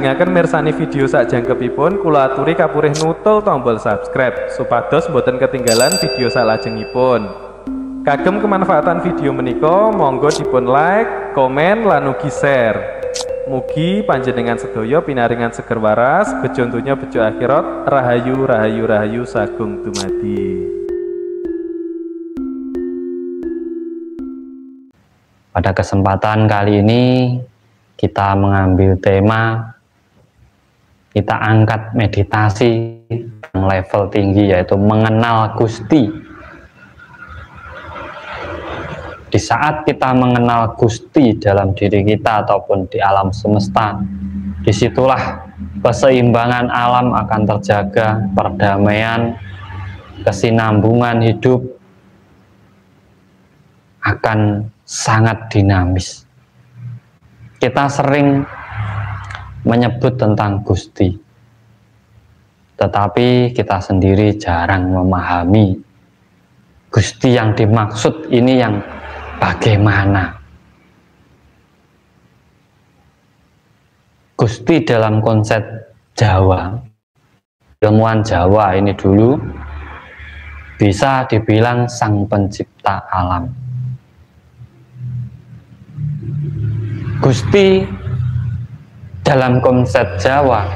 Lajengaken mirsani video sakjangkepipun kula aturi kapurih nutul tombol subscribe supados boten ketinggalan video salajengipun. Kagem kemanfaatan video menika monggo dipun like, komen lan ugi share. Mugi panjenengan sedaya pinaringan seger waras, bejo donya bejo akhirat, rahayu rahayu rahayu sagung dumadi. Pada kesempatan kali ini kita mengambil tema, kita angkat meditasi yang level tinggi, yaitu mengenal Gusti. Di saat kita mengenal Gusti dalam diri kita ataupun di alam semesta, disitulah keseimbangan alam akan terjaga, perdamaian, kesinambungan hidup akan sangat dinamis. Kita sering menyebut tentang Gusti, tetapi kita sendiri jarang memahami Gusti yang dimaksud ini yang bagaimana. Gusti dalam konsep Jawa, ilmuwan Jawa ini dulu bisa dibilang sang pencipta alam. Gusti dalam konsep Jawa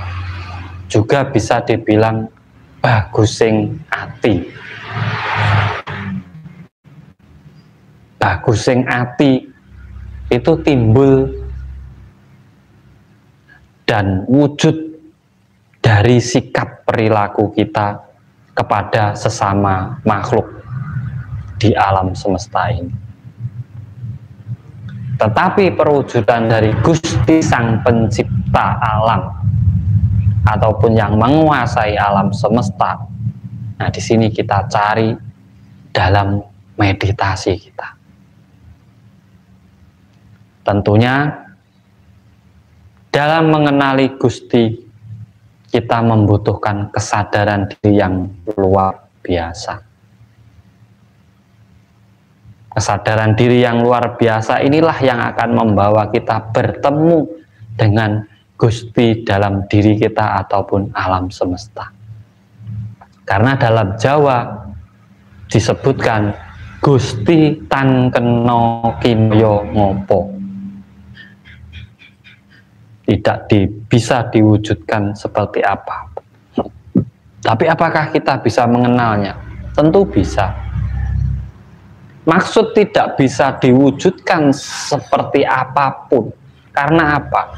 juga bisa dibilang bagusing ati. Bagusing ati itu timbul dan wujud dari sikap perilaku kita kepada sesama makhluk di alam semesta ini. Tetapi perwujudan dari Gusti sang pencipta alam ataupun yang menguasai alam semesta, nah di sini kita cari dalam meditasi kita. Tentunya dalam mengenali Gusti kita membutuhkan kesadaran diri yang luar biasa. Kesadaran diri yang luar biasa inilah yang akan membawa kita bertemu dengan Gusti dalam diri kita ataupun alam semesta. Karena dalam Jawa disebutkan Gusti tan kena kinaya ngopo. Tidak bisa diwujudkan seperti apa. Tapi apakah kita bisa mengenalnya? Tentu bisa. Maksud tidak bisa diwujudkan seperti apapun. Karena apa?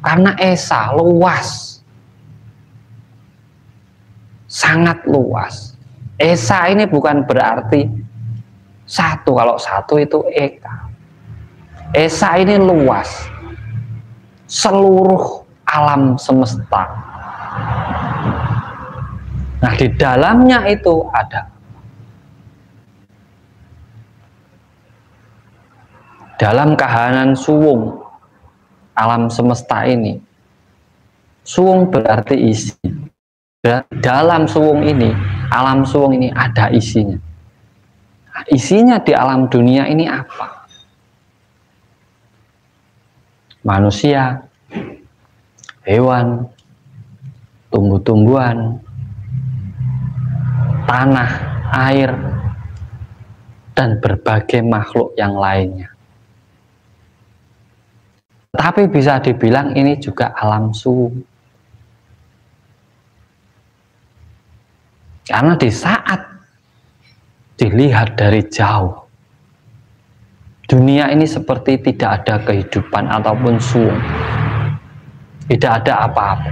Karena esa luas. Sangat luas. Esa ini bukan berarti satu. Kalau satu itu eka. Esa ini luas. Seluruh alam semesta. Nah, di dalamnya itu ada. Dalam kahanan suwung alam semesta ini, suwung berarti isi. Dalam suwung ini, alam suwung ini ada isinya. Nah, isinya di alam dunia ini apa? Manusia, hewan, tumbuh-tumbuhan, tanah, air, dan berbagai makhluk yang lainnya. Tapi bisa dibilang ini juga alam suwung. Karena di saat dilihat dari jauh, dunia ini seperti tidak ada kehidupan ataupun suwung. Tidak ada apa-apa.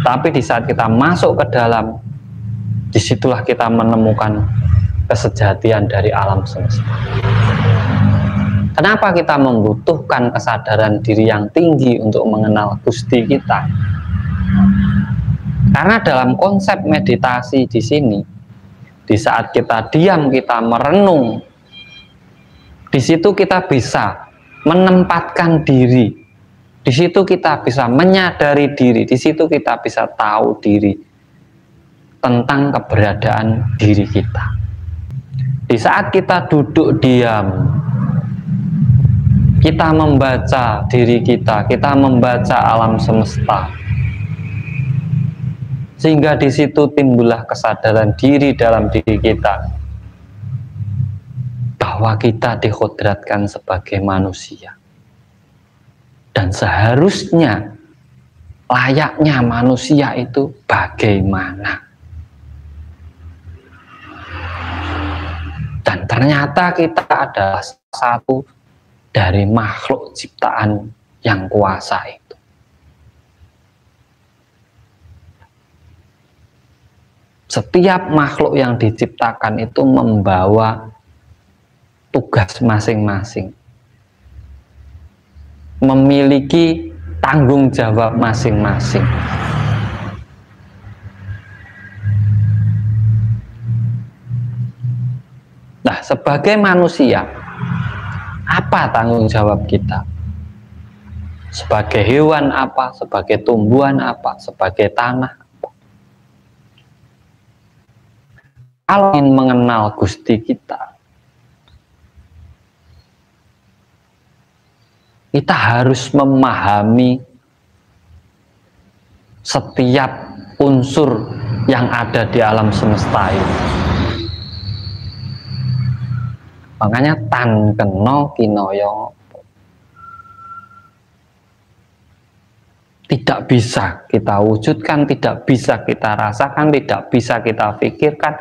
Tapi di saat kita masuk ke dalam, disitulah kita menemukan kesejatian dari alam semesta. Kenapa kita membutuhkan kesadaran diri yang tinggi untuk mengenal Gusti kita? Karena dalam konsep meditasi di sini, di saat kita diam, kita merenung, di situ kita bisa menempatkan diri, di situ kita bisa menyadari diri, di situ kita bisa tahu diri tentang keberadaan diri kita. Di saat kita duduk diam, kita membaca diri kita membaca alam semesta, sehingga di situ timbullah kesadaran diri dalam diri kita bahwa kita dikodratkan sebagai manusia, dan seharusnya layaknya manusia itu bagaimana. Dan ternyata kita adalah satu dari makhluk ciptaan yang kuasa itu. Setiap makhluk yang diciptakan itu membawa tugas masing-masing, memiliki tanggung jawab masing-masing. Nah, sebagai manusia, apa tanggung jawab kita? Sebagai hewan apa? Sebagai tumbuhan apa? Sebagai tanah apa? Kalau ingin mengenal Gusti kita harus memahami setiap unsur yang ada di alam semesta ini. Makanya tan keno kinoyo tidak bisa kita wujudkan, tidak bisa kita rasakan, tidak bisa kita pikirkan.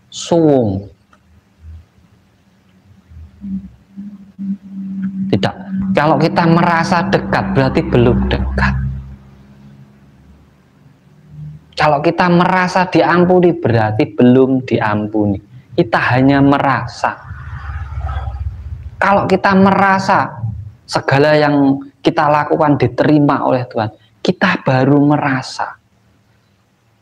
Suwung. Tidak. Kalau kita merasa dekat berarti belum dekat. Kalau kita merasa diampuni berarti belum diampuni. Kita hanya merasa. Kalau kita merasa segala yang kita lakukan diterima oleh Tuhan, kita baru merasa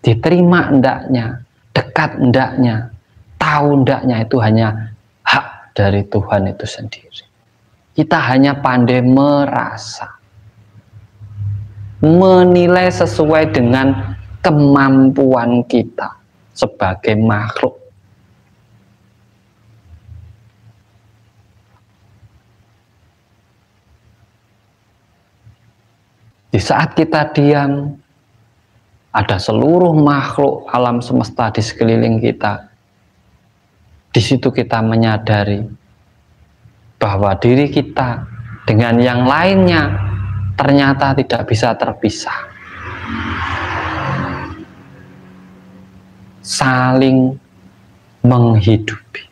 diterima endaknya, dekat endaknya, tahu endaknya, itu hanya hak dari Tuhan itu sendiri. Kita hanya pandai merasa, menilai sesuai dengan kemampuan kita sebagai makhluk. Di saat kita diam, ada seluruh makhluk alam semesta di sekeliling kita. Di situ kita menyadari bahwa diri kita dengan yang lainnya ternyata tidak bisa terpisah. Saling menghidupi,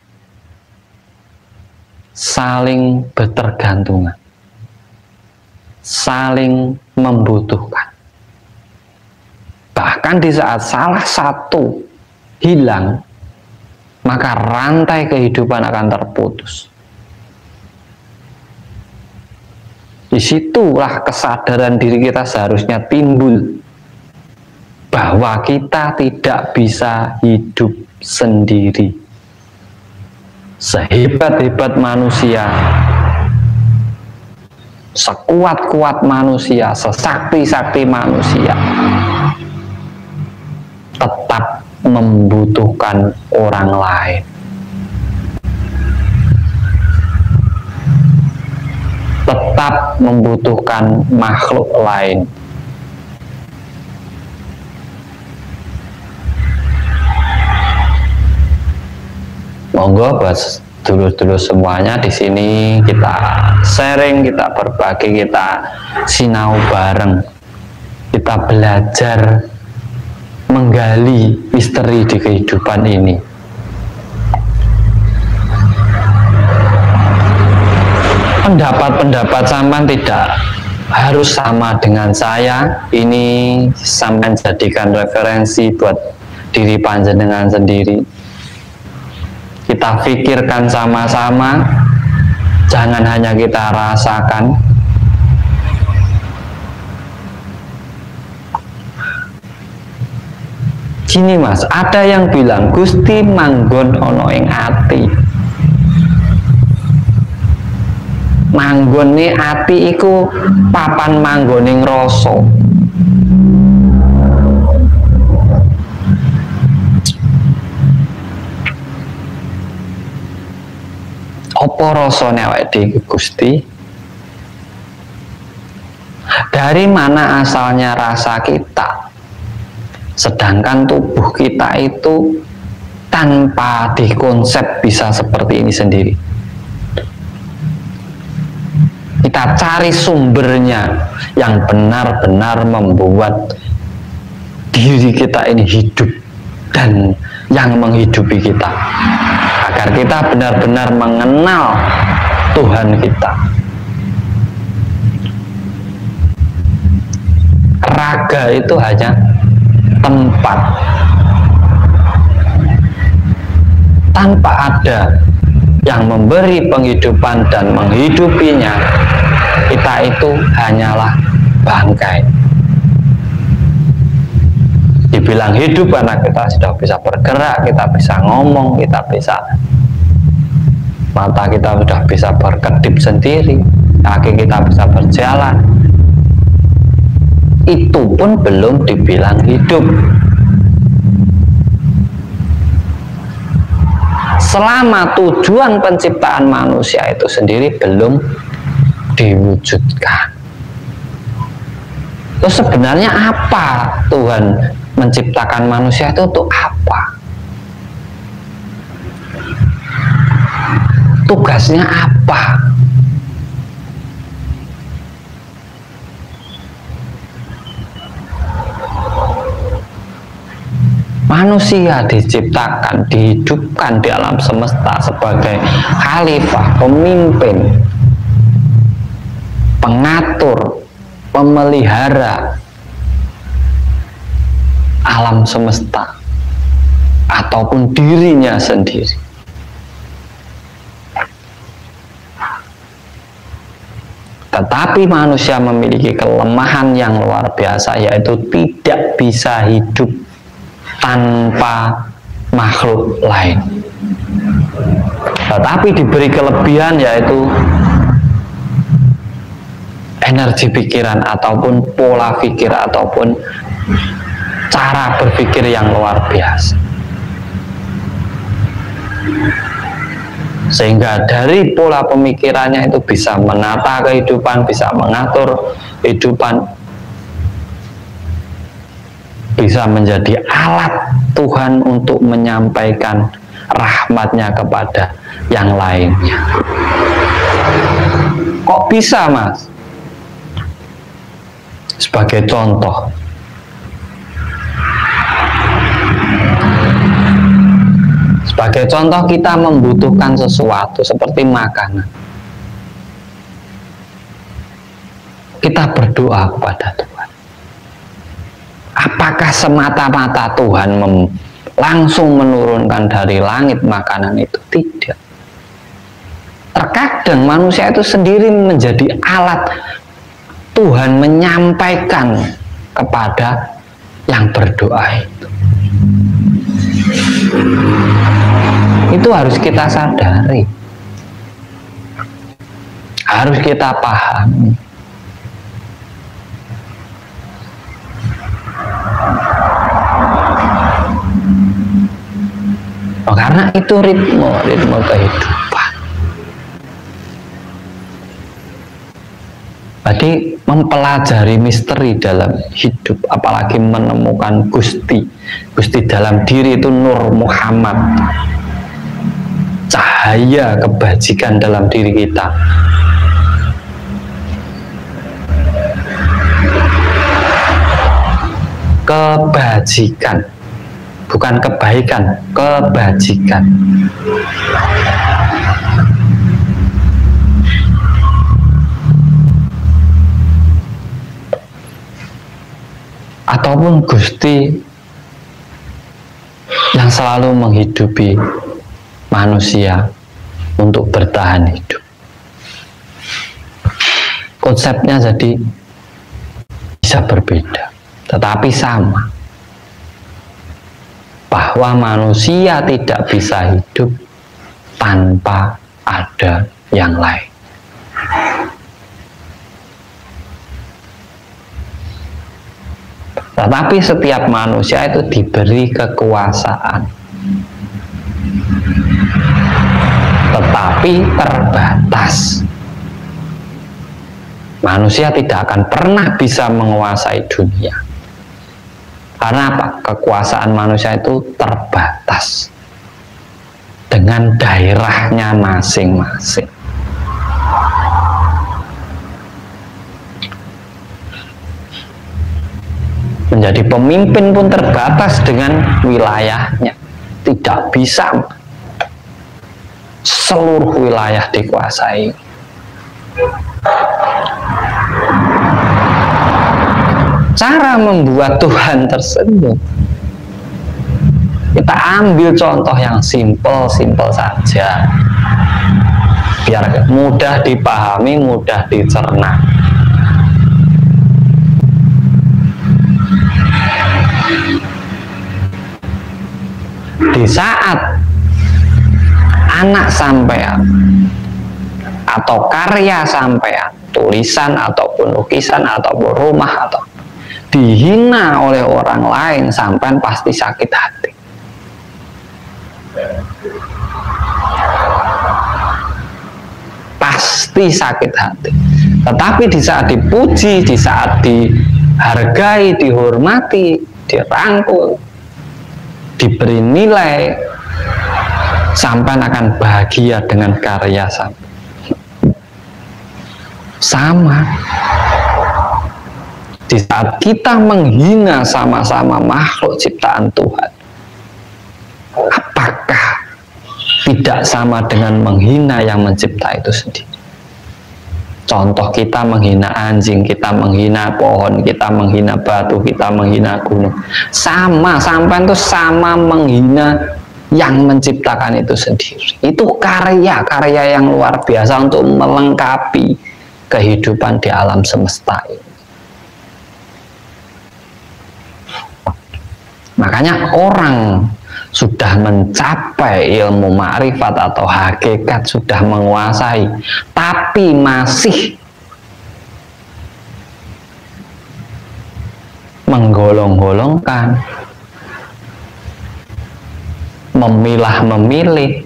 saling bertergantungan, saling membutuhkan. Bahkan di saat salah satu hilang, maka rantai kehidupan akan terputus. Disitulah kesadaran diri kita seharusnya timbul, bahwa kita tidak bisa hidup sendiri. Sehebat-hebat manusia, sekuat-kuat manusia, sesakti-sakti manusia, tetap membutuhkan orang lain. Tetap membutuhkan makhluk lain. Monggo buat dulur-dulur semuanya di sini kita sharing, kita berbagi, kita sinau bareng, kita belajar menggali misteri di kehidupan ini. Pendapat-pendapat sampean tidak harus sama dengan saya. Ini sampean jadikan referensi buat diri panjenengan sendiri. Kita pikirkan sama-sama, jangan hanya kita rasakan. Gini mas, ada yang bilang Gusti manggon ono ing ati. Manggon ning ati iku papan manggoning rasa. Apa rasane awake dhewe Gusti? Dari mana asalnya rasa kita? Sedangkan tubuh kita itu tanpa dikonsep bisa seperti ini sendiri. Kita cari sumbernya yang benar-benar membuat diri kita ini hidup dan yang menghidupi kita, agar kita benar-benar mengenal Tuhan kita. Raga itu hanya tempat, tanpa ada yang memberi penghidupan dan menghidupinya, kita itu hanyalah bangkai. Dibilang hidup karena kita sudah bisa bergerak, kita bisa ngomong, kita bisa, mata kita sudah bisa berkedip sendiri, kaki kita bisa berjalan, itu pun belum dibilang hidup. Selama tujuan penciptaan manusia itu sendiri belum diwujudkan. Terus sebenarnya apa Tuhan menciptakan manusia itu untuk apa? Tugasnya apa? Manusia diciptakan, dihidupkan di alam semesta sebagai khalifah, pemimpin, pengatur, pemelihara alam semesta ataupun dirinya sendiri. Tetapi manusia memiliki kelemahan yang luar biasa, yaitu tidak bisa hidup tanpa makhluk lain. Tetapi diberi kelebihan, yaitu energi pikiran ataupun pola pikir ataupun cara berpikir yang luar biasa, sehingga dari pola pemikirannya itu bisa menata kehidupan, bisa mengatur kehidupan, bisa menjadi alat Tuhan untuk menyampaikan rahmatnya kepada yang lainnya. Kok bisa, Mas? Sebagai contoh, kita membutuhkan sesuatu seperti makanan. Kita berdoa kepada Tuhan. Apakah semata-mata Tuhan langsung menurunkan dari langit makanan itu? Tidak. Terkadang manusia itu sendiri menjadi alat Tuhan menyampaikan kepada yang berdoa itu. Itu harus kita sadari, harus kita pahami. Karena itu ritme kehidupan. Jadi mempelajari misteri dalam hidup, apalagi menemukan Gusti dalam diri itu Nur Muhammad, cahaya kebajikan dalam diri kita. Kebajikan, bukan kebaikan, kebajikan. Ataupun Gusti yang selalu menghidupi manusia untuk bertahan hidup. Konsepnya jadi bisa berbeda, tetapi sama, bahwa manusia tidak bisa hidup tanpa ada yang lain. Tetapi setiap manusia itu diberi kekuasaan, tetapi tetapi terbatas. Manusia tidak akan pernah bisa menguasai dunia. Karena apa? Kekuasaan manusia itu terbatas dengan daerahnya masing-masing. Menjadi pemimpin pun terbatas dengan wilayahnya. Tidak bisa seluruh wilayah dikuasai. Cara membuat Tuhan tersenyum, kita ambil contoh yang simpel saja, biar mudah dipahami, mudah dicerna. Di saat anak sampean atau karya sampean, tulisan ataupun lukisan ataupun rumah atau dihina oleh orang lain, sampean pasti sakit hati. Pasti sakit hati. Tetapi di saat dipuji, di saat dihargai, dihormati, dirangkul, diberi nilai, sampean akan bahagia dengan karya sampean. Sama. Di saat kita menghina sama-sama makhluk ciptaan Tuhan, apakah tidak sama dengan menghina yang mencipta itu sendiri? Contoh, kita menghina anjing, kita menghina pohon, kita menghina batu, kita menghina gunung. Sama, sampai itu sama menghina yang menciptakan itu sendiri. Itu karya yang luar biasa untuk melengkapi kehidupan di alam semesta ini. Makanya orang sudah mencapai ilmu ma'rifat atau hakikat, sudah menguasai, tapi masih menggolong-golongkan, memilah-memilih,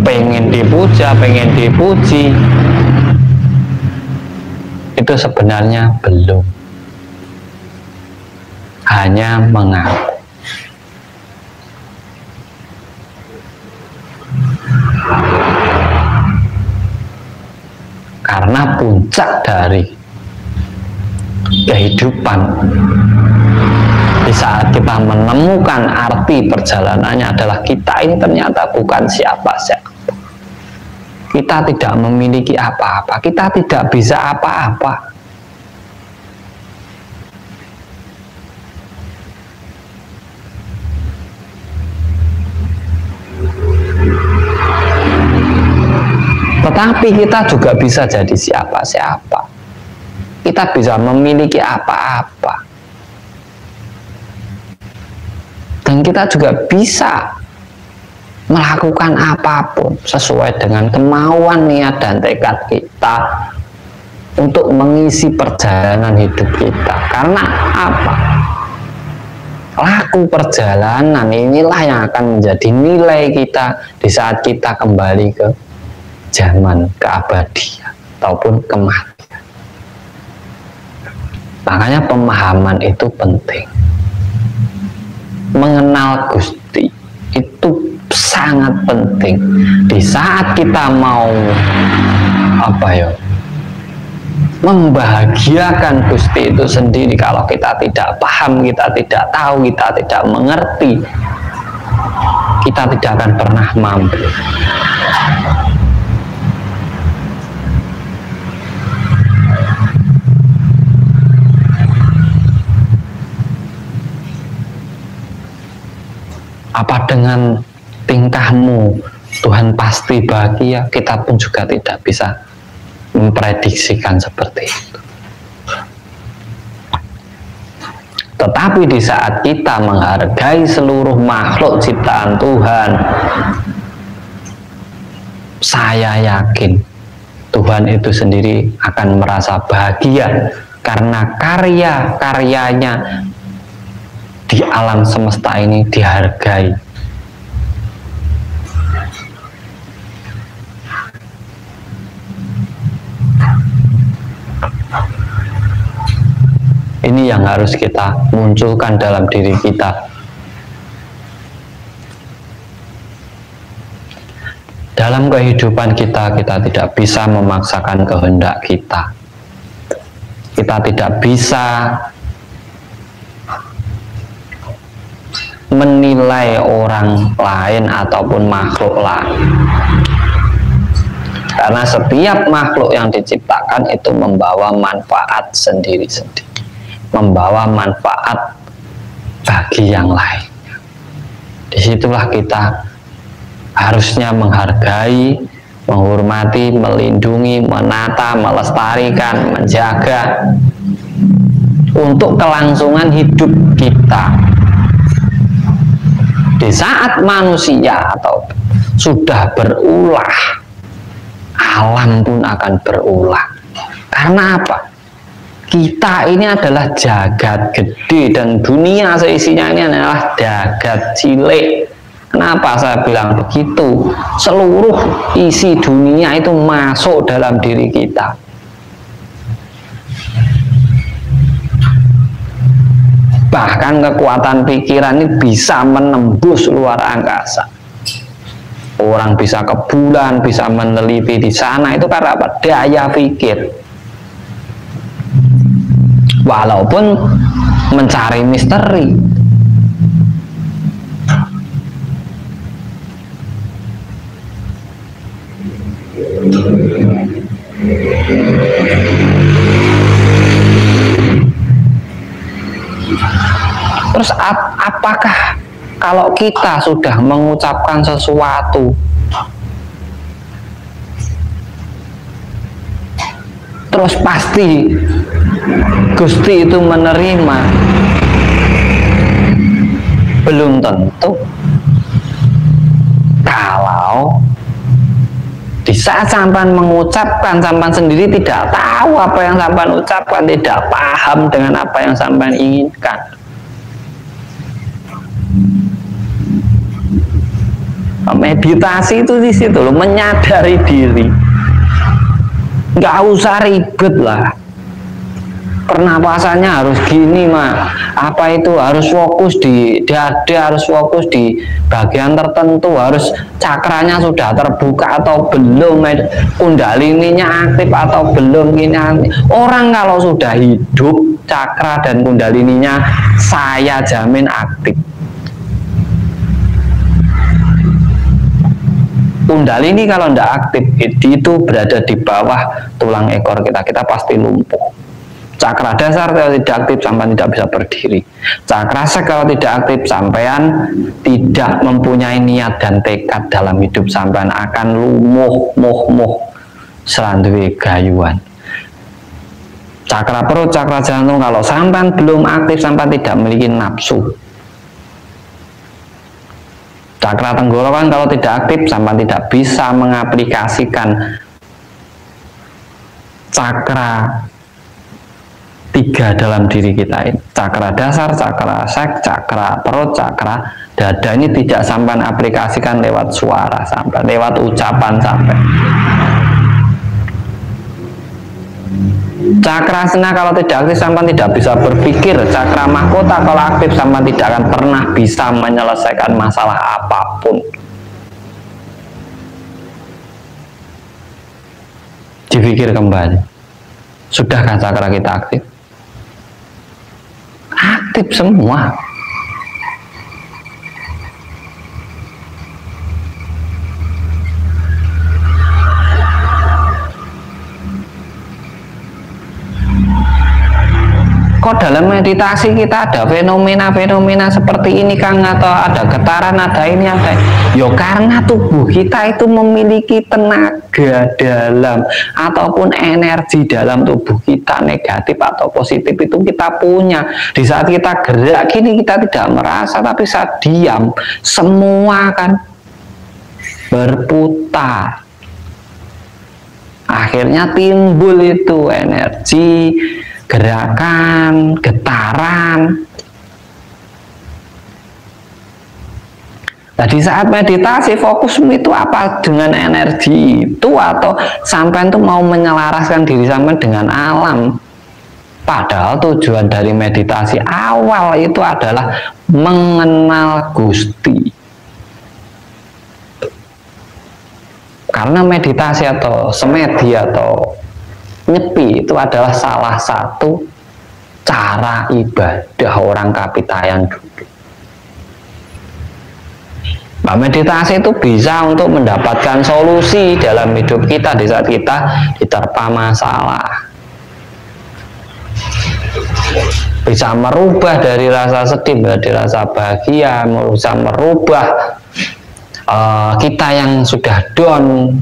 pengen dipuja, pengen dipuji, itu sebenarnya belum, hanya mengaku. Karena puncak dari kehidupan, di saat kita menemukan arti perjalanannya adalah kita ini ternyata bukan siapa-siapa. Kita tidak memiliki apa-apa, kita tidak bisa apa-apa. Tetapi kita juga bisa jadi siapa-siapa. Kita bisa memiliki apa-apa. Dan kita juga bisa melakukan apapun sesuai dengan kemauan, niat, dan tekad kita untuk mengisi perjalanan hidup kita. Karena apa? Laku perjalanan inilah yang akan menjadi nilai kita di saat kita kembali ke zaman keabadian ataupun kematian. Makanya pemahaman itu penting. Mengenal Gusti itu sangat penting. Di saat kita mau membahagiakan Gusti itu sendiri, kalau kita tidak paham, kita tidak tahu, kita tidak mengerti, kita tidak akan pernah mampu. Apa dengan tingkahmu Tuhan pasti bahagia? Kita pun juga tidak bisa memprediksikan seperti itu. Tetapi di saat kita menghargai seluruh makhluk ciptaan Tuhan, saya yakin Tuhan itu sendiri akan merasa bahagia karena karya-karyanya di alam semesta ini dihargai, Ini yang harus kita munculkan dalam diri kita. Dalam kehidupan kita, kita tidak bisa memaksakan kehendak kita. Kita tidak bisa menilai orang lain ataupun makhluk lain. Karena setiap makhluk yang diciptakan itu membawa manfaat sendiri-sendiri, membawa manfaat bagi yang lain. Disitulah kita harusnya menghargai, menghormati, melindungi, menata, melestarikan, menjaga untuk kelangsungan hidup kita. Di saat manusia atau sudah berulah, alam pun akan berulah. Karena apa? Kita ini adalah jagat gede dan dunia seisinya ini adalah jagat cilik. Kenapa saya bilang begitu? Seluruh isi dunia itu masuk dalam diri kita. Bahkan kekuatan pikiran ini bisa menembus luar angkasa. Orang bisa ke bulan, bisa meneliti di sana, itu karena apa? Daya pikir. Walaupun mencari misteri. Terus apakah kalau kita sudah mengucapkan sesuatu terus pasti Gusti itu menerima? Belum tentu. Kalau di saat sampan mengucapkan, sampan sendiri tidak tahu apa yang sampan ucapkan, tidak paham dengan apa yang sampan inginkan. Meditasi itu di situ loh, menyadari diri. Nggak usah ribet lah. Pernapasannya harus gini mah. Apa itu harus fokus di dada, harus fokus di bagian tertentu, harus cakranya sudah terbuka atau belum, kundalininya aktif atau belum. Orang kalau sudah hidup cakra dan kundalininya, saya jamin aktif. Kundalini kalau tidak aktif itu berada di bawah tulang ekor kita, kita pasti lumpuh. Cakra dasar kalau tidak aktif sampai tidak bisa berdiri. Cakra sek kalau tidak aktif sampean tidak mempunyai niat dan tekad dalam hidup, sampean akan lumuh selanduwe gayuan. Cakra perut, cakra jantung kalau sampean belum aktif, sampean tidak memiliki nafsu. Cakra tenggorokan kalau tidak aktif, sampean tidak bisa mengaplikasikan cakra tiga dalam diri kita ini. Cakra dasar, cakra sek, cakra perut, cakra dada ini tidak sampai aplikasikan lewat suara, sampai lewat ucapan sampai. Cakra sena kalau tidak aktif sampai tidak bisa berpikir. Cakra mahkota kalau aktif sampai tidak akan pernah bisa menyelesaikan masalah apapun. Dipikir kembali, sudahkah cakra kita aktif? Aktif semua. Kok dalam meditasi kita ada fenomena-fenomena seperti ini Kang, atau ada getaran, ada ini, ada. Yo karena tubuh kita itu memiliki tenaga dalam ataupun energi dalam tubuh kita, negatif atau positif itu kita punya. Di saat kita gerak gini kita tidak merasa, tapi saat diam semua kan berputar. Akhirnya timbul itu energi, gerakan, getaran. Nah, di saat meditasi fokusmu itu apa dengan energi itu, atau sampai itu mau menyelaraskan diri sampai dengan alam. Padahal tujuan dari meditasi awal itu adalah mengenal Gusti. Karena meditasi atau semedi atau nyepi itu adalah salah satu cara ibadah orang Kapitayan dulu. Nah, meditasi itu bisa untuk mendapatkan solusi dalam hidup kita di saat kita diterpa masalah. Bisa merubah dari rasa sedih menjadi rasa bahagia, bisa merubah kita yang sudah down,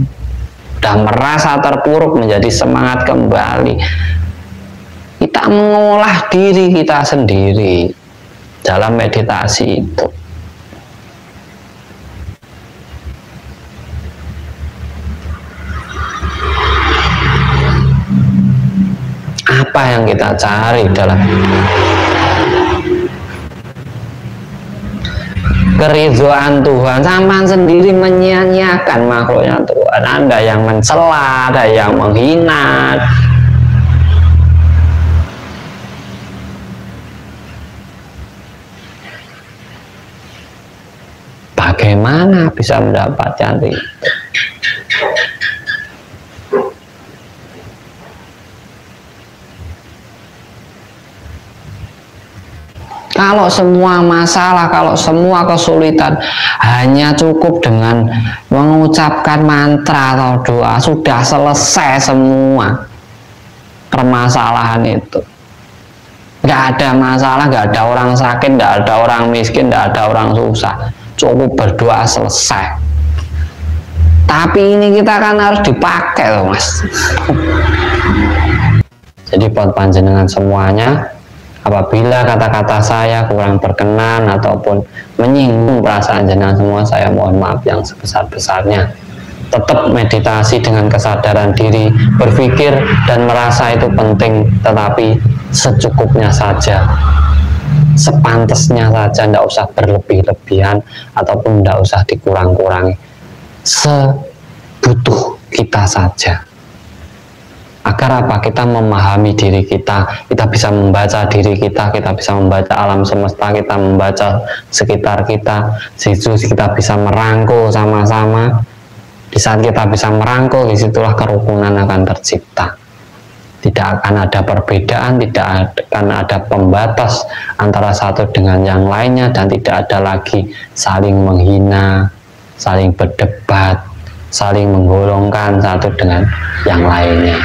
sudah merasa terpuruk menjadi semangat kembali. Kita mengolah diri kita sendiri dalam meditasi itu. Apa yang kita cari dalam keridhaan Tuhan? Sampai sendiri menyia-nyiakan makhluknya Tuhan. Ada yang mencela, ada yang menghina. Bagaimana bisa mendapatkan itu? Kalau semua masalah, kalau semua kesulitan hanya cukup dengan mengucapkan mantra atau doa, sudah selesai semua permasalahan itu. Nggak ada masalah, nggak ada orang sakit, nggak ada orang miskin, nggak ada orang susah. Cukup berdoa selesai. Tapi ini kita kan harus dipakai loh, Mas. Jadi buat panjenengan semuanya, apabila kata-kata saya kurang berkenan ataupun menyinggung perasaan jenengan semua, saya mohon maaf yang sebesar-besarnya. Tetap meditasi dengan kesadaran diri, berpikir dan merasa itu penting, tetapi secukupnya saja, sepantasnya saja, tidak usah berlebih-lebihan ataupun tidak usah dikurang-kurangi, sebutuh kita saja. Agar apa? Kita memahami diri kita, kita bisa membaca diri kita, kita bisa membaca alam semesta, kita membaca sekitar kita, kita bisa merangkul sama-sama. Di saat kita bisa merangkul, disitulah kerukunan akan tercipta. Tidak akan ada perbedaan, tidak akan ada pembatas antara satu dengan yang lainnya, dan tidak ada lagi saling menghina, saling berdebat, saling menggolongkan satu dengan yang lainnya.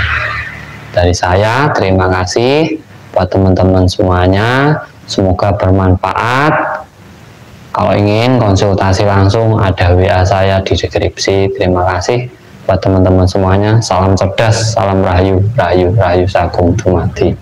Dari saya, terima kasih buat teman-teman semuanya. Semoga bermanfaat. Kalau ingin konsultasi langsung, ada WA saya di deskripsi. Terima kasih buat teman-teman semuanya. Salam cerdas, salam rahayu, rahayu, rahayu sagung dumadi.